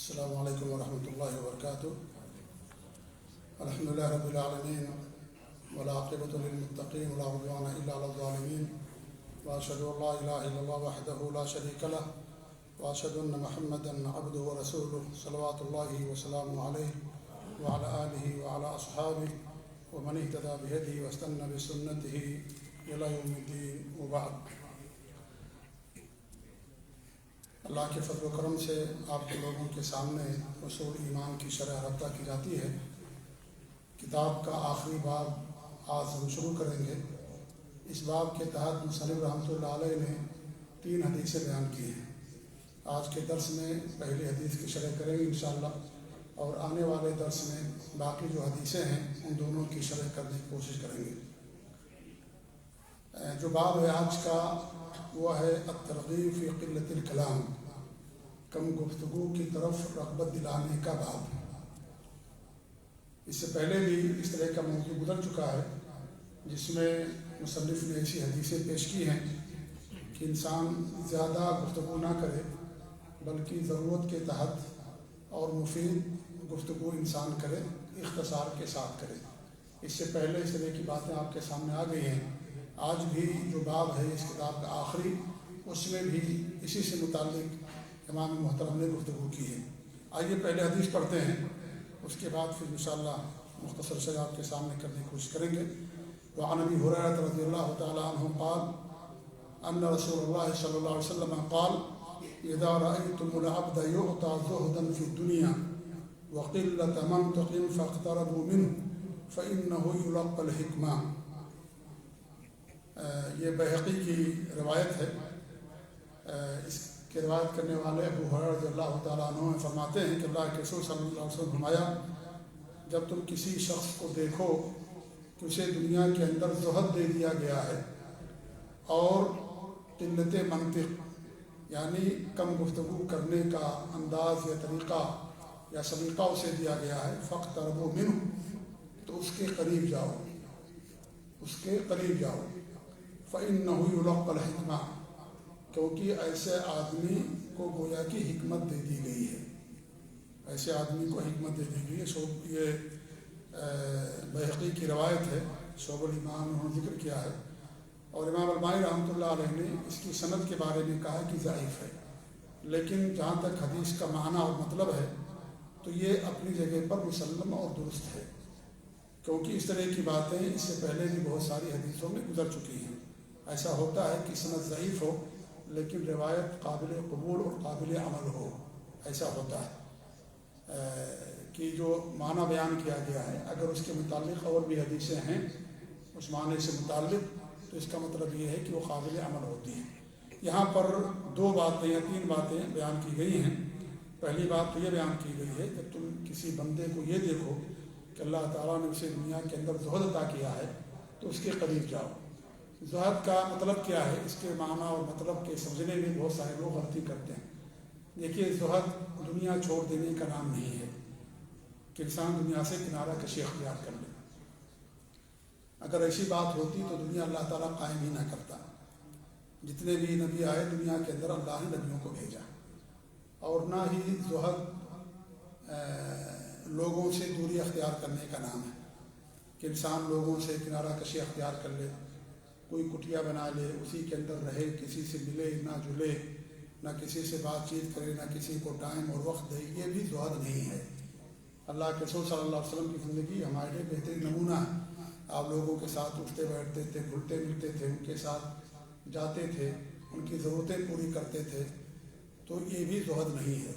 السلام علیکم ورحمۃ اللہ وبرکاتہ۔ الحمد للہ رب العالمین والعاقبۃ للمتقین ولا عدوان الا علی الظالمین واشهد ان لا الہ الا اللہ وحدہ لا شریک لہ واشهد ان محمدا عبدہ ورسولہ صلوات اللہ وسلامہ علیہ وعلی آلہ وعلی اصحابہ ومن اہتدی بہدیہ واستنى بسنتہ الی یوم الدین وبعد۔ اللہ کے فضل و کرم سے آپ کے لوگوں کے سامنے اصول ایمان کی شرح رابطہ کی جاتی ہے۔ کتاب کا آخری باب آج ہم شروع کریں گے۔ اس باب کے تحت مصنف رحمۃ اللہ علیہ نے 3 حدیثیں بیان کی ہیں۔ آج کے درس میں پہلی حدیث کی شرح کریں گے انشاءاللہ، اور آنے والے درس میں باقی جو حدیثیں ہیں ان دونوں کی شرح کرنے کی کوشش کریں گے۔ جو باب ہے آج کا وہ ہے الترغیب فی قلۃ الکلام، کم گفتگو کی طرف رغبت دلانے کا باب۔ اس سے پہلے بھی اس طرح کا موضوع گزر چکا ہے جس میں مصنف نے ایسی حدیثیں پیش کی ہیں کہ انسان زیادہ گفتگو نہ کرے بلکہ ضرورت کے تحت اور مفید گفتگو انسان کرے، اختصار کے ساتھ کرے۔ اس سے پہلے اس طرح کی باتیں آپ کے سامنے آ گئی ہیں۔ آج بھی جو باب ہے اس کتاب کا آخری، اس میں بھی اسی سے متعلق امام محترم نے گفتگو کی ہے۔ آئیے پہلے حدیث پڑھتے ہیں، اس کے بعد پھر انشاءاللہ مختصر سے آپ کے سامنے کرنے کی کوشش کریں گے۔ وعن ابی ہریرہ رضی اللہ تعالی عنہ قال ان رسول اللہ صلی اللہ علیہ وسلم قال اذا رأيتم العبد يعطى زهدا في الدنيا وقلة منطق فاقتربوا منه فإنه يلقى الحكمة۔ یہ بحقی کی روایت ہے۔ اس کے روایت کرنے والے ابو ہریرہ رضی اللہ تعالیٰ عنہ فرماتے ہیں کہ اللہ کے رسول صلی اللہ علیہ وسلم فرمایا، جب تم کسی شخص کو دیکھو کہ اسے دنیا کے اندر زہد دے دیا گیا ہے اور قلت منطق یعنی کم گفتگو کرنے کا انداز یا طریقہ یا سلیقہ اسے دیا گیا ہے، فاقتربوا منہ تو اس کے قریب جاؤ، اس کے قریب جاؤ۔ فإنه يلقى الحکمہ، کیونکہ ایسے آدمی کو گویا کی حکمت دے دی گئی ہے، ایسے آدمی کو حکمت دے دی گئی ہے۔ یہ بحقی کی روایت ہے، شعب الایمان انہوں نے ذکر کیا ہے، اور امام البانی رحمۃ اللہ علیہ نے اس کی سند کے بارے میں کہا کہ ضعیف ہے، لیکن جہاں تک حدیث کا معنی اور مطلب ہے تو یہ اپنی جگہ پر مسلم اور درست ہے، کیونکہ اس طرح کی باتیں اس سے پہلے بھی بہت ساری حدیثوں میں گزر چکی ہیں۔ ایسا ہوتا ہے کہ سند ضعیف ہو لیکن روایت قابل قبول اور قابل عمل ہو، ایسا ہوتا ہے کہ جو معنی بیان کیا گیا ہے اگر اس کے متعلق اور بھی حدیثیں ہیں اس معنی سے متعلق تو اس کا مطلب یہ ہے کہ وہ قابل عمل ہوتی ہیں۔ یہاں پر 2 باتیں یا 3 باتیں بیان کی گئی ہیں۔ پہلی بات تو یہ بیان کی گئی ہے کہ تم کسی بندے کو یہ دیکھو کہ اللہ تعالیٰ نے اسے دنیا کے اندر زہد عطا کیا ہے تو اس کے قریب جاؤ۔ زہد کا مطلب کیا ہے، اس کے معنی اور مطلب کے سمجھنے میں بہت سارے لوگ غلطی کرتے ہیں۔ دیکھیے، زہد دنیا چھوڑ دینے کا نام نہیں ہے کہ انسان دنیا سے کنارہ کشی اختیار کر لے۔ اگر ایسی بات ہوتی تو دنیا اللہ تعالیٰ قائم ہی نہ کرتا۔ جتنے بھی نبی آئے دنیا کے اندر اللہ نے نبیوں کو بھیجا، اور نہ ہی زہد لوگوں سے دوری اختیار کرنے کا نام ہے کہ انسان لوگوں سے کنارہ کشی اختیار کر لے، کوئی کٹیا بنا لے، اسی کے اندر رہے، کسی سے ملے نہ جلے، نہ کسی سے بات چیت کرے، نہ کسی کو ٹائم اور وقت دے۔ یہ بھی زہد نہیں ہے۔ اللہ کے رسول صلی اللہ علیہ وسلم کی زندگی ہمارے لیے بہترین نمونہ ہے۔ آپ لوگوں کے ساتھ اٹھتے بیٹھتے تھے، گھلتے ملتے تھے، ان کے ساتھ جاتے تھے، ان کی ضرورتیں پوری کرتے تھے، تو یہ بھی زہد نہیں ہے۔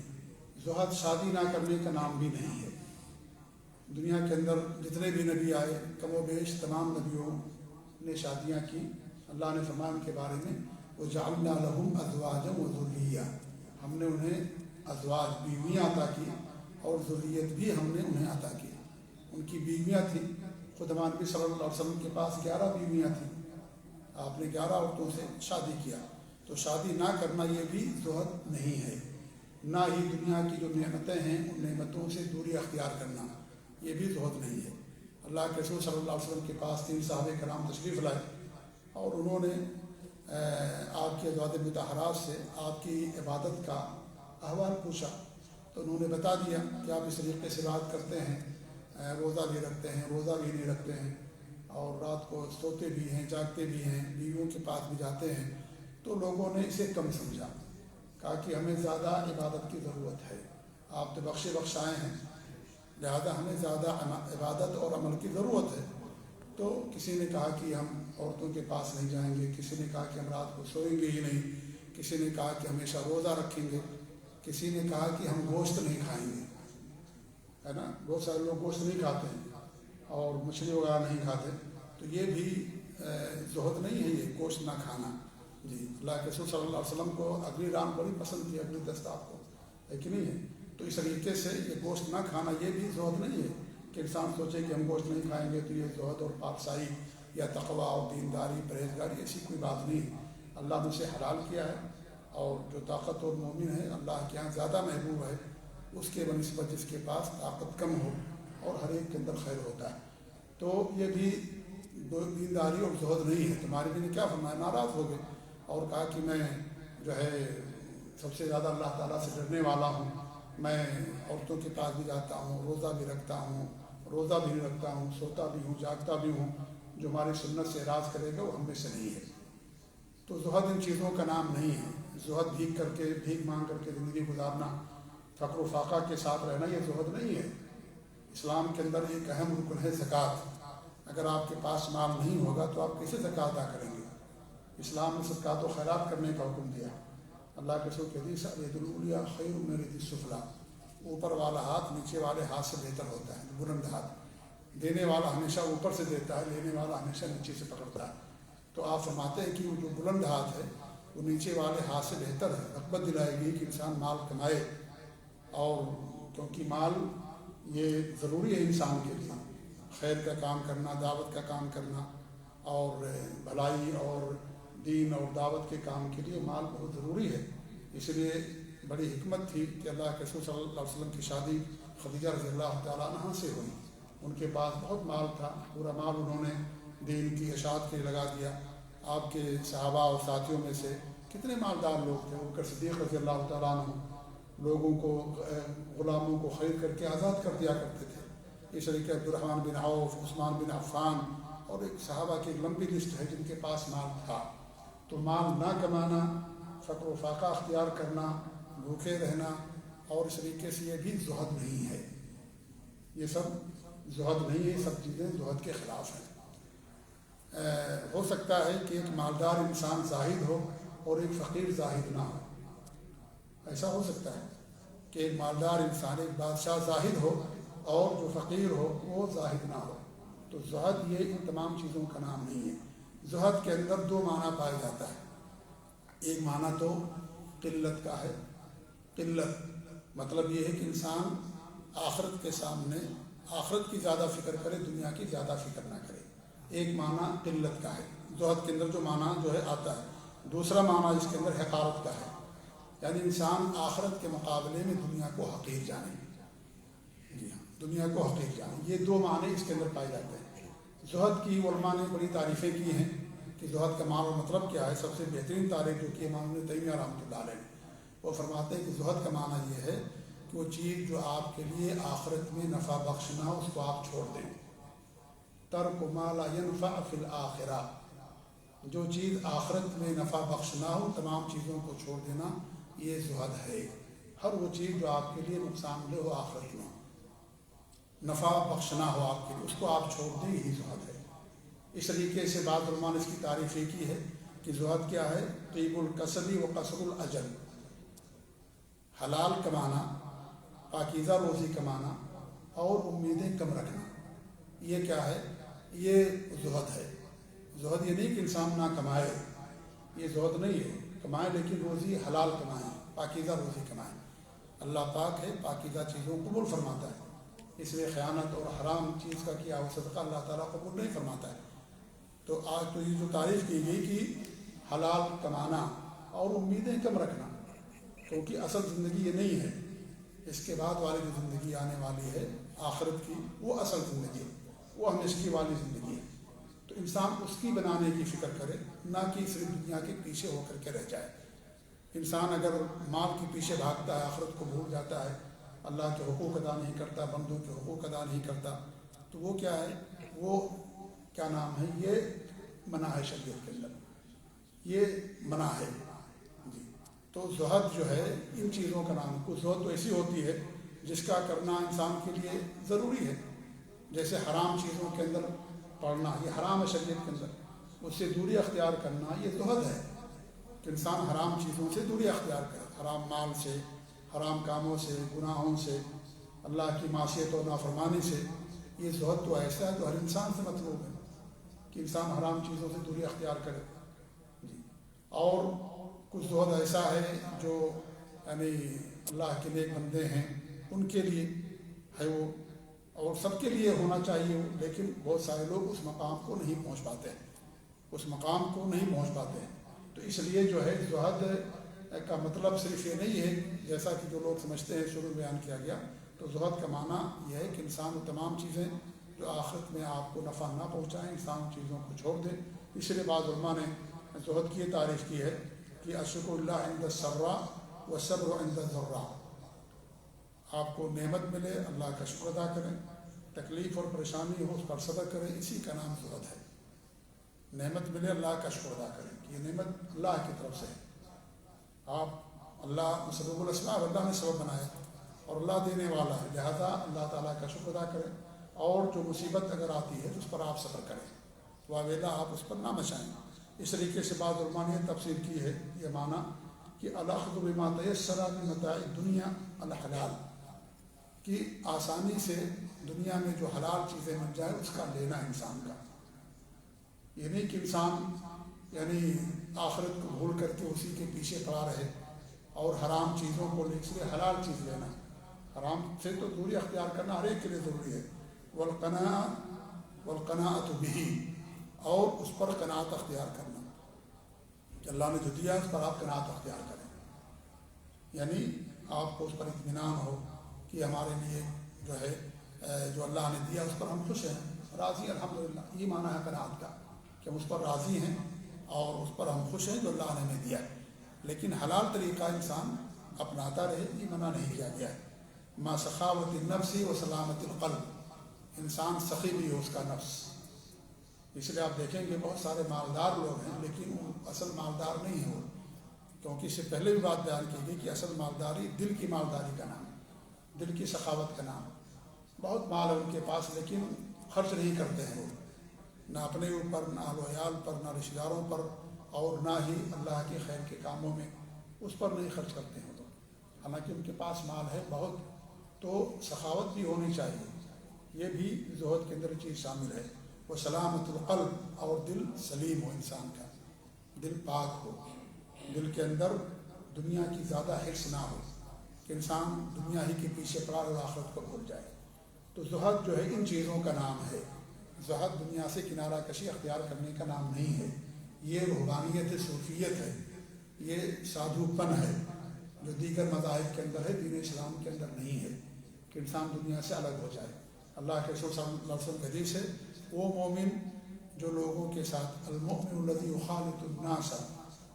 زہد شادی نہ کرنے کا نام بھی نہیں ہے۔ دنیا کے اندر جتنے بھی نبی آئے کم و بیش تمام نبیوں نے شادیاں کی۔ اللہ نے فرمایا ان کے بارے میں وَجَعَلْنَا لَهُمْ أَزْوَاجًا وَذُرِّيَّةً، ہم نے انہیں ازواج بیویاں عطا کی اور ذریت بھی ہم نے انہیں عطا کی۔ ان کی بیویاں تھیں، خود ہمارے نبی صلی اللہ علیہ وسلم کے پاس 11 بیویاں تھیں، آپ نے 11 عورتوں سے شادی کیا، تو شادی نہ کرنا یہ بھی زہد نہیں ہے۔ نہ ہی دنیا کی جو نعمتیں ہیں ان نعمتوں سے دوری اختیار کرنا، یہ بھی زہد نہیں ہے۔ اللہ کے رسول صلی اللہ علیہ وسلم کے پاس 3 صحابہ کرام تشریف لائے اور انہوں نے آپ کی ازواج مطہرات سے آپ کی عبادت کا احوال پوچھا، تو انہوں نے بتا دیا کہ آپ اس طریقے سے بات کرتے ہیں، روزہ بھی رکھتے ہیں، روزہ بھی نہیں رکھتے ہیں، اور رات کو سوتے بھی ہیں، جاگتے بھی ہیں، بیویوں کے پاس بھی جاتے ہیں. تو لوگوں نے اسے کم سمجھا، کہا کہ ہمیں زیادہ عبادت کی ضرورت ہے، آپ تو بخشائے ہیں، لہذا ہمیں زیادہ عبادت اور عمل کی ضرورت ہے. تو کسی نے کہا کہ ہم عورتوں کے پاس نہیں جائیں گے، کسی نے کہا کہ ہم رات کو سوئیں گے ہی نہیں، کسی نے کہا کہ ہمیشہ روزہ رکھیں گے، کسی نے کہا کہ ہم گوشت نہیں کھائیں گے، ہے نا. بہت سارے لوگ گوشت نہیں کھاتے ہیں اور مچھلی وغیرہ نہیں کھاتے، تو یہ بھی زہد نہیں ہے یہ گوشت نہ کھانا. جی، اللہ کے رسول صلی اللہ علیہ وسلم کو اگلی رام بڑی پسند تھی، اگلی دستار کو، ہے کہ نہیں ہے. تو اس طریقے سے یہ گوشت نہ کھانا یہ بھی زہد نہیں ہے کہ انسان سوچے کہ ہم گوشت نہیں کھائیں گے تو یہ زہد اور پاکسائی یا تقویٰ اور دینداری پرہیزگاری ایسی کوئی بات نہیں ہے. اللہ نے اسے حلال کیا ہے، اور جو طاقت اور مومن ہے اللہ کے یہاں زیادہ محبوب ہے اس کے بنسبت جس کے پاس طاقت کم ہو اور ہر ایک کے اندر خیر ہوتا ہے. تو یہ بھی دینداری اور زہد نہیں ہے. تمہارے بھی نے کیا فرمایا، ناراض ہو گئے اور کہا کہ میں جو ہے سب سے زیادہ اللہ تعالیٰ سے ڈرنے والا ہوں، میں عورتوں کے پاس بھی جاتا ہوں، روزہ بھی رکھتا ہوں، روزہ بھی رکھتا ہوں، سوتا بھی ہوں، جاگتا بھی ہوں، جو ہماری سنت سے اعراض کرے گا وہ ہم میں سے نہیں ہے. تو زہد ان چیزوں کا نام نہیں ہے. زہد بھیک مانگ کر کے زندگی گزارنا، فقر و فاقہ کے ساتھ رہنا، یہ زہد نہیں ہے. اسلام کے اندر ایک اہم رکن ہے زکوٰۃ. اگر آپ کے پاس مال نہیں ہوگا تو آپ کیسے زکوٰۃ ادا کریں گے؟ اسلام نے صدقات و خیرات کرنے کا حکم دیا. اللہ کے رسول کی حدیث ہے، ید العلیٰ خیر من الید السفلیٰ، اوپر والا ہاتھ نیچے والے ہاتھ سے بہتر ہوتا ہے. بلند ہاتھ دینے والا ہمیشہ اوپر سے دیتا ہے، لینے والا ہمیشہ نیچے سے پکڑتا ہے. تو آپ فرماتے ہیں کہ وہ جو بلند ہاتھ ہے وہ نیچے والے ہاتھ سے بہتر ہے. رغبت دلائے گی کہ انسان مال کمائے، اور کیونکہ مال یہ ضروری ہے انسان کے لیے، خیر کا کام کرنا، دعوت کا کام کرنا، اور بھلائی اور دین اور دعوت کے کام کے لیے مال بہت ضروری ہے. اس لیے بڑی حکمت تھی کہ اللہ کے رسول صلی اللہ علیہ وسلم کی شادی خدیجہ رضی اللہ تعالیٰ عنہا سے ہوئی. ان کے پاس بہت مال تھا، پورا مال انہوں نے دین کی اشاعت کے لیے لگا دیا. آپ کے صحابہ اور ساتھیوں میں سے کتنے مالدار لوگ تھے. ابوبکر صدیق رضی اللہ تعالیٰ عنہ لوگوں کو، غلاموں کو خرید کر کے آزاد کر دیا کرتے تھے. اس طریقے عبدالرحمن بن عوف، عثمان بن عفان، اور ایک صحابہ کی ایک لمبی لسٹ ہے جن کے پاس مال تھا. تو مال نہ کمانا، فقر و فاقہ اختیار کرنا، بھوکے رہنا، اور اس طریقے سے یہ بھی زہد نہیں ہے. یہ سب زہد نہیں ہے، یہ سب چیزیں زہد کے خلاف ہیں. ہو سکتا ہے کہ ایک مالدار انسان زاہد ہو اور ایک فقیر زاہد نہ ہو. ایسا ہو سکتا ہے کہ ایک مالدار انسان، ایک بادشاہ زاہد ہو اور جو فقیر ہو وہ زاہد نہ ہو. تو زہد یہ ان تمام چیزوں کا نام نہیں ہے. زہد کے اندر دو معنی پایا جاتا ہے. ایک معنی تو قلت کا ہے. قلت مطلب یہ ہے کہ انسان آخرت کے سامنے آخرت کی زیادہ فکر کرے، دنیا کی زیادہ فکر نہ کرے. ایک معنی قلت کا ہے زہد کے اندر جو معنی جو ہے آتا ہے. دوسرا معنی اس کے اندر حقارت کا ہے، یعنی انسان آخرت کے مقابلے میں دنیا کو حقیر جانے. جی ہاں، دنیا کو حقیر جانے، یہ دو معنی اس کے اندر پائے جاتے ہیں. زہد کی علماء نے بڑی تعریفیں کی ہیں کہ زہد کا معنی اور مطلب کیا ہے. سب سے بہترین تعریف جو کہ امام ابن تیمیہ رحمۃ اللہ علیہ وہ فرماتے ہیں کہ زہد کا معنی یہ ہے کہ وہ چیز جو آپ کے لیے آخرت میں نفع بخش نہ ہو اس کو آپ چھوڑ دیں. ترک ما لا ينفع فی الآخرہ، جو چیز آخرت میں نفع بخش نہ ہو تمام چیزوں کو چھوڑ دینا یہ زہد ہے. ہر وہ چیز جو آپ کے لیے نقصان دہ ہو، آخرت میں نفع بخش نہ ہو آپ کے لیے، اس کو آپ چھوڑ دیں، یہی زہد ہے. اس طریقے سے بعض علماء نے اس کی تعریف یہ کی ہے کہ زہد کیا ہے، طیب الکسب و قصر الاجل، حلال کمانا، پاکیزہ روزی کمانا اور امیدیں کم رکھنا. یہ کیا ہے؟ یہ زہد ہے. زہد یہ نہیں کہ انسان نہ کمائے، یہ زہد نہیں ہے. کمائے لیکن روزی حلال کمائیں، پاکیزہ روزی کمائیں. اللہ پاک ہے، پاکیزہ چیزوں کو قبول فرماتا ہے. اس لیے خیانت اور حرام چیز کا کیا ہوا صدقہ اللہ تعالیٰ قبول نہیں فرماتا ہے. تو آج تو یہ جو تعریف کی گئی کہ حلال کمانا اور امیدیں کم رکھنا، کیونکہ اصل زندگی یہ نہیں ہے. اس کے بعد والی جو زندگی آنے والی ہے آخرت کی، وہ اصل زندگی ہے، وہ ہمیشگی والی زندگی ہے. تو انسان اس کی بنانے کی فکر کرے، نہ کہ صرف دنیا کے پیچھے ہو کر کے رہ جائے. انسان اگر مال کے پیچھے بھاگتا ہے، آخرت کو بھول جاتا ہے، اللہ کے حقوق ادا نہیں کرتا، بندوں کے حقوق ادا نہیں کرتا، تو وہ کیا ہے، وہ کیا نام ہے، یہ منع ہے شریعت کے اندر، یہ منع ہے جی۔ تو زہد جو ہے ان چیزوں کا نام، کچھ زہد تو ایسی ہوتی ہے جس کا کرنا انسان کے لیے ضروری ہے، جیسے حرام چیزوں کے اندر پڑنا، یہ حرام ہے شریعت کے اندر، اس سے دوری اختیار کرنا یہ زہد ہے کہ انسان حرام چیزوں سے دوری اختیار کرے، حرام مال سے، حرام کاموں سے، گناہوں سے، اللہ کی معصیت و نافرمانی سے۔ یہ زہد تو ایسا ہے جو ہر انسان سے مطلوب ہے کہ انسان حرام چیزوں سے دوری اختیار کرے جی۔ اور کچھ زہد ایسا ہے جو یعنی اللہ کے نیک بندے ہیں ان کے لیے ہے وہ، اور سب کے لیے ہونا چاہیے وہ، لیکن بہت سارے لوگ اس مقام کو نہیں پہنچ پاتے ہیں، اس مقام کو نہیں پہنچ پاتے ہیں۔ تو اس لیے جو ہے زہد کا مطلب صرف یہ نہیں ہے جیسا کہ جو لوگ سمجھتے ہیں شروع بیان کیا گیا، تو زہد کا معنی یہ ہے کہ انسان وہ تمام چیزیں جو آخرت میں آپ کو نفع نہ پہنچائیں، انسان چیزوں کو چھوڑ دے۔ اس لیے بعض علماء نے زہد کی یہ تعریف کی ہے کہ اشکر اللہ عند السراء والصبر عند الضراء، آپ کو نعمت ملے اللہ کا شکر ادا کریں، تکلیف اور پریشانی ہو اس پر صبر کریں، اسی کا نام زہد ہے۔ نعمت ملے اللہ کا شکر ادا کریں کہ یہ نعمت اللہ کی طرف سے ہے، آپ اللہ سبب الاسباب، اللہ نے سبب بنایا اور اللہ دینے والا ہے، لہذا اللہ تعالیٰ کا شکر ادا کریں، اور جو مصیبت اگر آتی ہے تو اس پر آپ صبر کریں، واویلا آپ اس پر نہ مچائیں۔ اس طریقے سے بعض علماء نے تفسیر کی ہے یہ معنی کہ الاخذ بما تیسر من متاع الدنیا الحلال، کہ آسانی سے دنیا میں جو حلال چیزیں مل جائے اس کا لینا انسان کا، یہ نہیں کہ انسان یعنی آخرت کو بھول کر کے اسی کے پیچھے پڑا رہے اور حرام چیزوں کو لے، اس لیے حلال چیز لینا، حرام سے تو دوری اختیار کرنا ہر ایک کے لیے ضروری ہے۔ والقناعۃ بہ، اور اس پر قناعت اختیار کرنا کہ اللہ نے جو دیا اس پر آپ قناعت اختیار کریں، یعنی آپ کو اس پر اطمینان ہو کہ ہمارے لیے جو ہے جو اللہ نے دیا اس پر ہم خوش ہیں، راضی الحمدللہ، یہ معنی ہے قناعت کا کہ ہم اس پر راضی ہیں اور اس پر ہم خوش ہیں جو اللہ نے ہمیں دیا ہے، لیکن حلال طریقہ انسان اپناتا رہے، یہ منع نہیں کیا گیا ہے۔ ما سخاوت النفس و سلامت القلب، انسان سخی بھی ہو اس کا نفس، اس لیے آپ دیکھیں گے بہت سارے مالدار لوگ ہیں لیکن وہ اصل مالدار نہیں ہیں، کیونکہ اس سے پہلے بھی بات بیان کی گئی کہ اصل مالداری دل کی مالداری کا نام، دل کی سخاوت کا نام، بہت مال ہے ان کے پاس لیکن خرچ نہیں کرتے ہیں وہ، نہ اپنے اوپر، نہ اہل و عیال پر، نہ رشتہ داروں پر، اور نہ ہی اللہ کے خیر کے کاموں میں اس پر نہیں خرچ کرتے ہیں تو، حالانکہ ان کے پاس مال ہے بہت، تو سخاوت بھی ہونی چاہیے، یہ بھی زہد کے اندر چیز شامل ہے۔ وہ سلامت القلب، اور دل سلیم ہو انسان کا، دل پاک ہو، دل کے اندر دنیا کی زیادہ حرص نہ ہو کہ انسان دنیا ہی کے پیچھے پڑا اور آخرت کو بھول جائے۔ تو زہد جو ہے ان چیزوں کا نام ہے، زہد دنیا سے کنارہ کشی اختیار کرنے کا نام نہیں ہے، یہ روحانیت صوفیت ہے، یہ سادھو پن ہے جو دیگر مذاہب کے اندر ہے، دین اسلام کے اندر نہیں ہے کہ انسان دنیا سے الگ ہو جائے۔ اللہ کے رسول صلی اللہ علیہ وسلم کی حدیث ہے، وہ مومن جو لوگوں کے ساتھ، المؤمن الذی یخالط الناس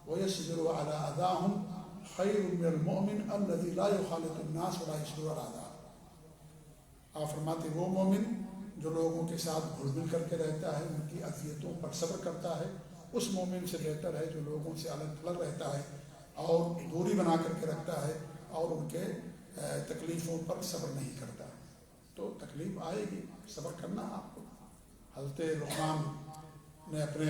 ویصبر علی اذاہم خیر من المؤمن الذی لا یخالط الناس ولا یصبر علی اذاہم۔ آپ فرماتے وہ مومن جو لوگوں کے ساتھ گھل مل کر کے رہتا ہے، ان کی اذیتوں پر صبر کرتا ہے، اس مومن سے بہتر ہے جو لوگوں سے الگ تھلگ رہتا ہے اور دوری بنا کر کے رکھتا ہے اور ان کے تکلیفوں پر صبر نہیں کرتا۔ تو تکلیف آئے گی، صبر کرنا آپ کو۔ حضرت لقمان نے اپنے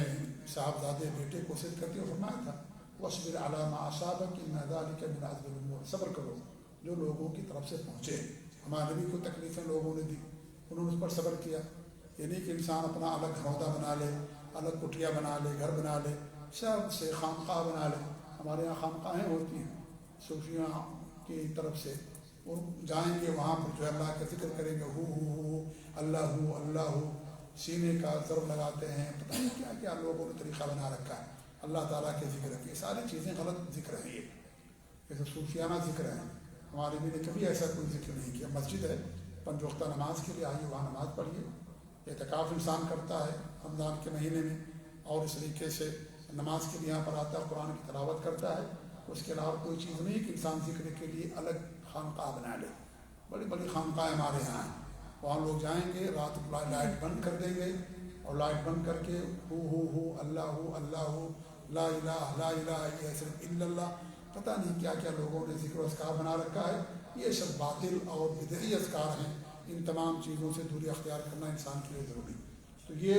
صاحبزادے بیٹے کو وصیت کرتے ہوئے فرمایا تھا، وَاصْبِرْ عَلَىٰ مَا أَصَابَكَ إِنَّ ذَٰلِكَ مِنْ عَزْمِ الْأُمُورِ، صبر کرو جو لوگوں کی طرف سے پہنچے۔ ہمارے نبی کو تکلیفیں لوگوں نے دی، انہوں نے اس پر صبر کیا، یہ نہیں کہ انسان اپنا الگ گھرودہ بنا لے، الگ کٹیا بنا لے، گھر بنا لے، سب سے خانقاہ بنا لے۔ ہمارے یہاں خانقاہیں ہوتی ہیں صوفیوں کی طرف سے، وہ جائیں گے وہاں پر جو ہے اللہ کا ذکر کریں گے، ہو اللہ ہو اللہ ہو، سینے کا ضرب لگاتے ہیں، پتہ نہیں کیا کیا لوگوں نے طریقہ بنا رکھا ہے اللہ تعالیٰ کے ذکر کی، ساری چیزیں غلط ذکر ہیں، یہ سب صوفیانہ ذکر ہیں۔ ہمارے بھی نے کبھی ایسا کوئی ذکر نہیں کیا۔ مسجد ہے، پنج وقتہ نماز کے لیے آئیے، وہاں نماز پڑھیے، اعتکاف انسان کرتا ہے رمضان کے مہینے میں، اور اس طریقے سے نماز کے لیے یہاں پر آتا ہے، قرآن کی تلاوت کرتا ہے، اس کے علاوہ کوئی چیز نہیں کہ انسان ذکر کے لیے الگ خانقاہ بنا لے۔ بڑی بڑی خانقاہیں ہمارے یہاں ہیں، وہاں لوگ جائیں گے، رات کو لائٹ بند کر دیں گے اور لائٹ بند کر کے ہو اللہ لا الہ لا الہ الا اللہ، پتہ نہیں کیا کیا لوگوں نے ذکر و اذکار بنا رکھا ہے. یہ سب باطل اور بدعی اذکار ہیں. ان تمام چیزوں سے دوری اختیار کرنا انسان کے لیے ضروری. تو یہ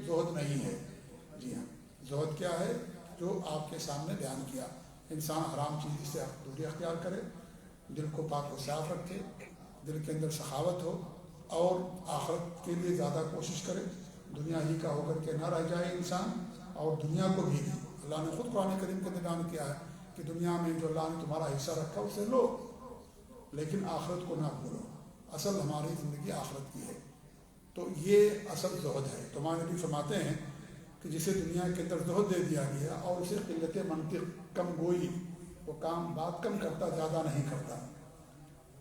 زہد نہیں ہے. جی ہاں، زہد کیا ہے؟ جو آپ کے سامنے بیان کیا. انسان حرام چیز سے دوری اختیار کرے، دل کو پاک و صاف رکھے، دل کے اندر سخاوت ہو اور آخرت کے لیے زیادہ کوشش کرے. دنیا ہی کا ہو کر کے نہ رہ جائے انسان، اور دنیا کو بھی. اللہ نے خود قرآن کریم کے اندر بیان کیا ہے کہ دنیا میں جو اللہ نے تمہارا حصہ رکھا اسے لو، لیکن آخرت کو نہ بھولو. اصل ہماری زندگی آخرت کی ہے. تو یہ اصل زہد ہے. تو ہمارے نبی فرماتے ہیں کہ جسے دنیا کے اندر زہد دے دیا گیا اور اسے قلت منطق، کم گوئی، وہ بات کم کرتا، زیادہ نہیں کرتا.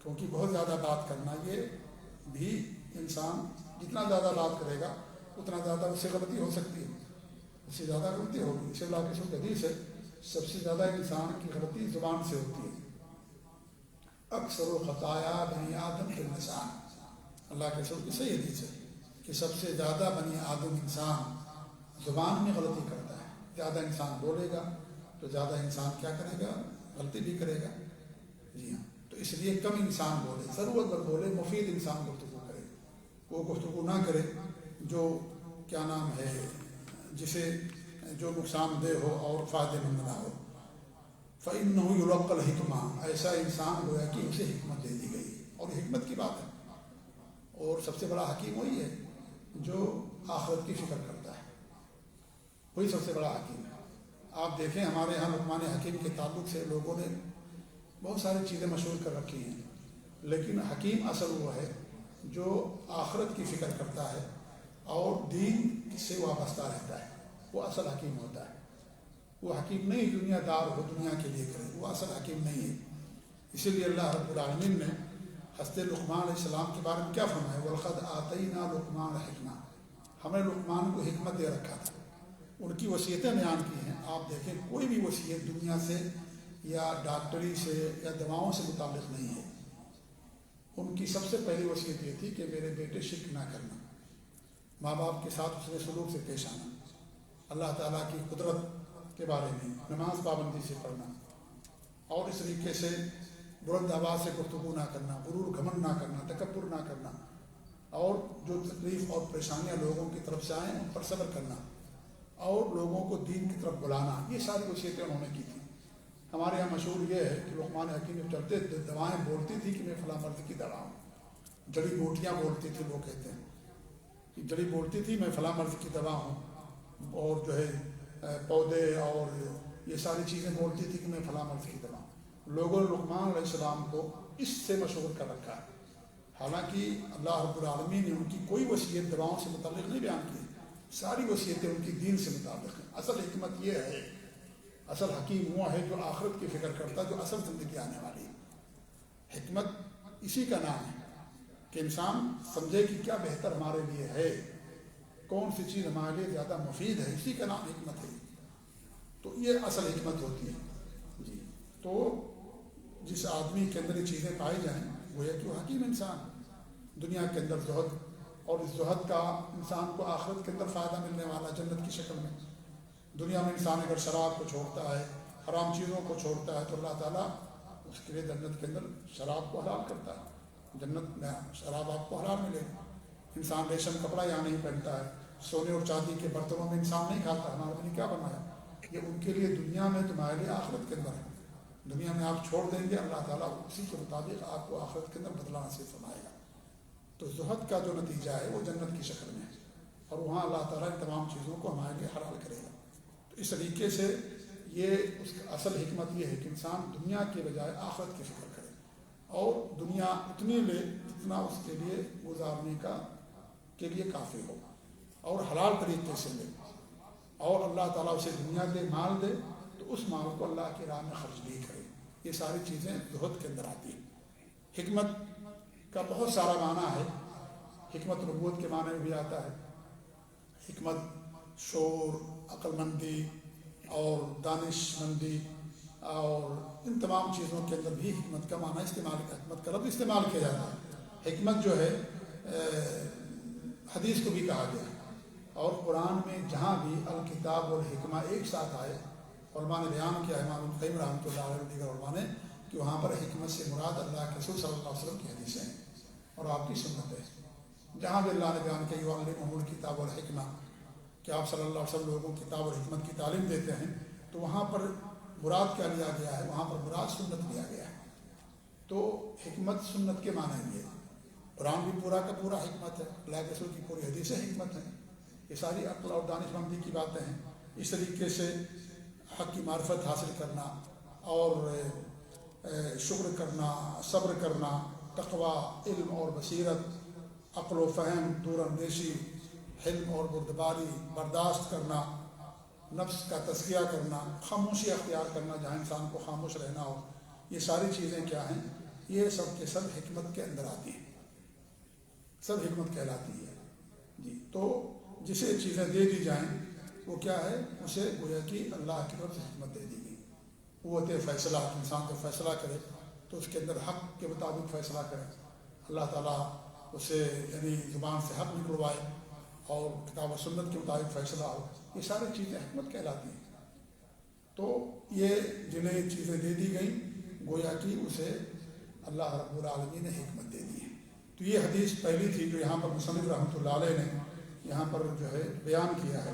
کیونکہ بہت زیادہ بات کرنا یہ بھی، انسان جتنا زیادہ بات کرے گا اتنا زیادہ اس سے غلطی ہو سکتی ہے، اس سے زیادہ غلطی ہوگی. اسے اللہ کے سب حدیث ہے، سب سے زیادہ انسان کی غلطی زبان سے ہوتی ہے. اکثر و خطایا بنی آدم کے انسان، اللہ کے سب کی صحیح حدیث ہے کہ سب سے زیادہ بنی آدم انسان زبان میں غلطی کرتا ہے. زیادہ انسان بولے گا تو زیادہ انسان کیا کرے گا؟ غلطی بھی کرے گا. جی ہاں، تو اس لیے کم انسان بولے، ضرورت پر بولے، مفید انسان گفتگو کرے. وہ گفتگو نہ کرے جو کیا نام ہے، جسے جو نقصان دہ ہو اور فائدے مند نہ ہو. فَإِنَّهُ يُلَقَّى الْحِكْمَةَ، ایسا انسان گویا کہ اسے حکمت دے دی گئی. اور حکمت کی بات ہے. اور سب سے بڑا حکیم وہی ہے جو آخرت کی فکر کرتا ہے، وہی سب سے بڑا حکیم ہے. آپ دیکھیں ہمارے یہاں لقمان حکیم کے تعلق سے لوگوں نے بہت ساری چیزیں مشہور کر رکھی ہیں، لیکن حکیم اصل وہ ہے جو آخرت کی فکر کرتا ہے اور دین سے وابستہ رہتا ہے. وہ اصل حکیم ہوتا ہے. وہ حکیم نہیں دنیا دار ہو، دنیا کے لیے کرے، وہ اصل حکیم نہیں ہے. اسی لیے اللہ رب العالمین نے حضرت لقمان علیہ السلام کے بارے میں کیا فرمایا؟ وَلَقَدْ آتَيْنَا لُقْمَانَ حِکْمَةً، ہم نے لقمان کو حکمت دے رکھا تھا. ان کی وصیتیں بیان کی ہیں. آپ دیکھیں کوئی بھی وصیت دنیا سے یا ڈاکٹری سے یا دواؤں سے متعلق نہیں ہے. ان کی سب سے پہلی وصیت یہ تھی کہ میرے بیٹے شرک نہ کرنا، ماں باپ کے ساتھ اس نے سلوک سے پیش آنا، اللہ تعالیٰ کی قدرت کے بارے میں، نماز پابندی سے پڑھنا، اور اس طریقے سے بلند آواز سے گفتگو نہ کرنا، غرور گھمنڈ نہ کرنا، تکبر نہ کرنا، اور جو تکلیف اور پریشانیاں لوگوں کی طرف سے آئیں ان پر صبر کرنا، اور لوگوں کو دین کی طرف بلانا. یہ ساری وصیتیں انہوں نے کی تھیں. ہمارے یہاں مشہور یہ ہے کہ لقمان حکیم جب چلتے دوائیں بولتی تھی کہ میں فلاں مرض کی دوا ہوں. جڑی بوٹیاں بولتی تھی، لوگ کہتے ہیں کہ جڑی بولتی تھی میں فلاں مرض کی دوا ہوں، اور جو ہے پودے اور یہ ساری چیزیں بولتی تھی کہ میں فلاں مرض کی دوا ہوں. لوگوں نے لقمان علیہ السلام کو اس سے مشہور کر رکھا ہے. حالانکہ اللہ رب العالمین نے ان کی کوئی وصیت دواؤں سے متعلق نہیں بیان کی، ساری وصیتیں ان کی دین سے متعلق ہیں. اصل حکمت یہ ہے، اصل حکیم وہ ہے جو آخرت کی فکر کرتا، جو اصل زندگی آنے والی ہے. حکمت اسی کا نام ہے کہ انسان سمجھے کہ کیا بہتر ہمارے لیے ہے، کون سی چیز ہمارے لیے زیادہ مفید ہے، اسی کا نام حکمت ہے. تو یہ اصل حکمت ہوتی ہے. جی، تو جس آدمی کے اندر یہ چیزیں پائی جائیں وہ ہے کہ وہ حکیم انسان. دنیا کے اندر زہد، اور اس زہد کا انسان کو آخرت کے اندر فائدہ ملنے والا جنت کی شکل میں. دنیا میں انسان اگر شراب کو چھوڑتا ہے، حرام چیزوں کو چھوڑتا ہے، تو اللہ تعالیٰ اس کے لیے جنت کے اندر شراب کو حلال کرتا ہے. جنت میں شراب آپ کو حلال ملے گی. انسان ریشم کپڑا یہاں نہیں پہنتا ہے، سونے اور چاندی کے برتنوں میں انسان نہیں کھاتا. ہمارے نے کیا بنایا؟ یہ ان کے لیے دنیا میں، تمہارے لیے آخرت کے اندر ہے. دنیا میں آپ چھوڑ دیں گے، اللہ تعالیٰ اسی کے مطابق آپ کو آخرت کے اندر بدلہ نصیب فرمائے گا. تو زہد کا جو نتیجہ ہے وہ جنت کی شکل میں ہے، اور وہاں اللہ تعالیٰ ان تمام چیزوں کو ہمارے لیے حلال کرے گا. تو اس طریقے سے یہ اس کا اصل حکمت یہ ہے کہ انسان دنیا کے بجائے آخرت کی فکر کرے، اور دنیا اتنی لے جتنا اس کے لیے گزارنے کے لیے کافی ہو، اور حلال طریقے سے لے. اور اللہ تعالیٰ اسے دنیا دے، مال دے، تو اس مال کو اللہ کی راہ میں خرچ بھی کرے. یہ ساری چیزیں زہد کے اندر آتی ہیں. حکمت کا بہت سارا معنی ہے. حکمت نبوت کے معنی میں بھی آتا ہے. حکمت شعور، عقل مندی اور دانش مندی اور ان تمام چیزوں کے اندر بھی حکمت کا معنی حکمت کا لفظ استعمال کیا جاتا ہے۔ حکمت جو ہے حدیث کو بھی کہا گیا ہے، اور قرآن میں جہاں بھی الکتاب والحکمہ ایک ساتھ آئے، علماء نے بیان کیا، امام ابن قیم رحمۃ اللہ علیہ دیگر علماء نے، کہ وہاں پر حکمت سے مراد اللہ کے رسول صلی اللہ علیہ وسلم کی حدیثیں ہیں اور آپ کی سنت ہے۔ جہاں بھی اللہ نے بیان کیا یعلمہم الکتاب والحکمہ، کہ آپ صلی اللہ علیہ وسلم لوگوں کو کتاب اور حکمت کی تعلیم دیتے ہیں، تو وہاں پر مراد کیا لیا گیا ہے؟ وہاں پر مراد سنت لیا گیا ہے۔ تو حکمت سنت کے معنی بھی ہے، قرآن بھی پورا کا پورا حکمت ہے، اللہ کے رسول کی پوری حدیثیں حکمت ہیں، یہ ساری عقل اور دانش مندی کی باتیں ہیں۔ اس طریقے سے حق کی معرفت حاصل کرنا اور شکر کرنا، صبر کرنا، تقوی، علم اور بصیرت، عقل و فہم، دور اندیشی، حلم اور بردباری، برداشت کرنا، نفس کا تزکیہ کرنا، خاموشی اختیار کرنا جہاں انسان کو خاموش رہنا ہو، یہ ساری چیزیں کیا ہیں؟ یہ سب کے سب حکمت کے اندر آتی ہیں، سب حکمت کہلاتی ہے جی۔ تو جسے چیزیں دے دی جائیں وہ کیا ہے؟ اسے گویا کہ اللہ کی طرف سے حکمت دے دی گئی، قوت فیصلہ، انسان کو فیصلہ کرے تو اس کے اندر حق کے مطابق فیصلہ کرے، اللہ تعالیٰ اسے یعنی زبان سے حق نکلوائے اور کتاب و سنت کے مطابق فیصلہ ہو، یہ ساری چیزیں حکمت کہلاتی ہیں۔ تو یہ جنہیں چیزیں دے دی گئیں گویا کہ اسے اللہ رب العالمین نے حکمت دے دی ہے۔ تو یہ حدیث پہلی تھی جو یہاں پر مصنف رحمۃ اللہ علیہ نے یہاں پر جو ہے بیان کیا ہے۔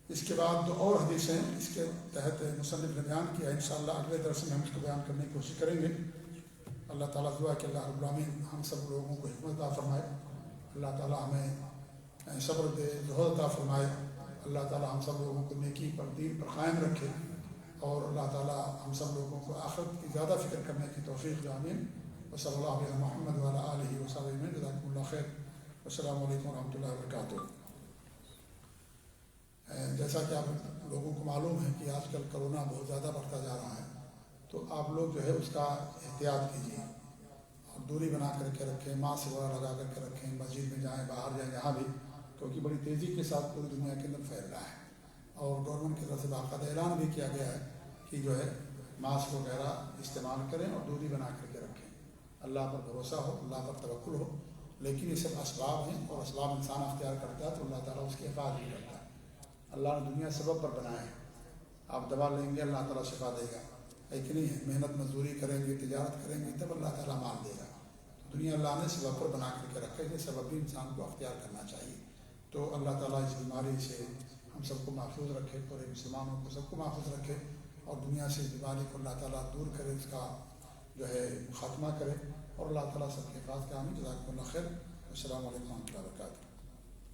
اس کے بعد دو اور حدیثیں اس کے تحت مصنف نے بیان کیا ہے، انشاءاللہ اگلے درس میں ہم اس کو بیان کرنے کی کوشش کریں گے۔ اللہ تعالیٰ دعا کہ اللہ رب العالمین ہم سب لوگوں کو حکمت عطا فرمائے، اللہ تعالیٰ ہمیں صبر دے، زہد عطا فرمائے، اللہ تعالیٰ ہم سب لوگوں کو نیکی پر، دین پر قائم رکھے، اور اللہ تعالیٰ ہم سب لوگوں کو آخرت کی زیادہ فکر کرنے کی توفیق دے، آمین۔ وصلی اللہ علیہ محمد وعلیٰ آلہ وصحبہ اجمعین، جزاکم اللہ خیر، السلام علیکم ورحمۃ اللہ وبرکاتہ۔ جیسا کہ آپ لوگوں کو معلوم ہے کہ آج کل کرونا بہت زیادہ بڑھتا جا رہا ہے، تو آپ لوگ جو ہے اس کا احتیاط کیجیے اور دوری بنا کر کے رکھیں، ماسک وغیرہ لگا کر کے رکھیں، مسجد میں جائیں، باہر جائیں، جہاں بھی، کیونکہ بڑی تیزی کے ساتھ پوری دنیا کے اندر پھیل رہا ہے، اور گورنمنٹ کی طرف سے باقاعدہ اعلان بھی کیا گیا ہے کہ جو ہے ماسک وغیرہ استعمال کریں اور دوری بنا کر کے رکھیں۔ اللہ پر بھروسہ ہو، اللہ پر توکل ہو، لیکن یہ سب اسباب ہیں اور اسباب انسان اختیار کرتا ہے تو اللہ تعالیٰ اس کی حفاظت بھی کرتا ہے۔ اللہ نے دنیا سبب پر بنایا ہے، آپ دوا لیں گے اللہ تعالیٰ شفا دے گا، ہے کہ نہیں ہے؟ محنت مزدوری کریں گے، تجارت کریں گے، تب اللہ تعالیٰ مال دے گا۔ دنیا اللہ نے سبب پر بنا کر کے رکھا ہے، یہ سبب بھی انسان کو اختیار کرنا چاہیے۔ تو اللہ تعالیٰ اس بیماری سے ہم سب کو محفوظ رکھے، پورے مسلمانوں کو سب کو محفوظ رکھے، اور دنیا سے اس بیماری کو اللہ تعالیٰ دور کرے، اس کا جو ہے خاتمہ کرے، اور اللہ تعالیٰ سب کے حفاظت کا آمین۔ جزاکم اللہ خیر، السلام علیکم ورحمۃ اللہ وبرکاتہ۔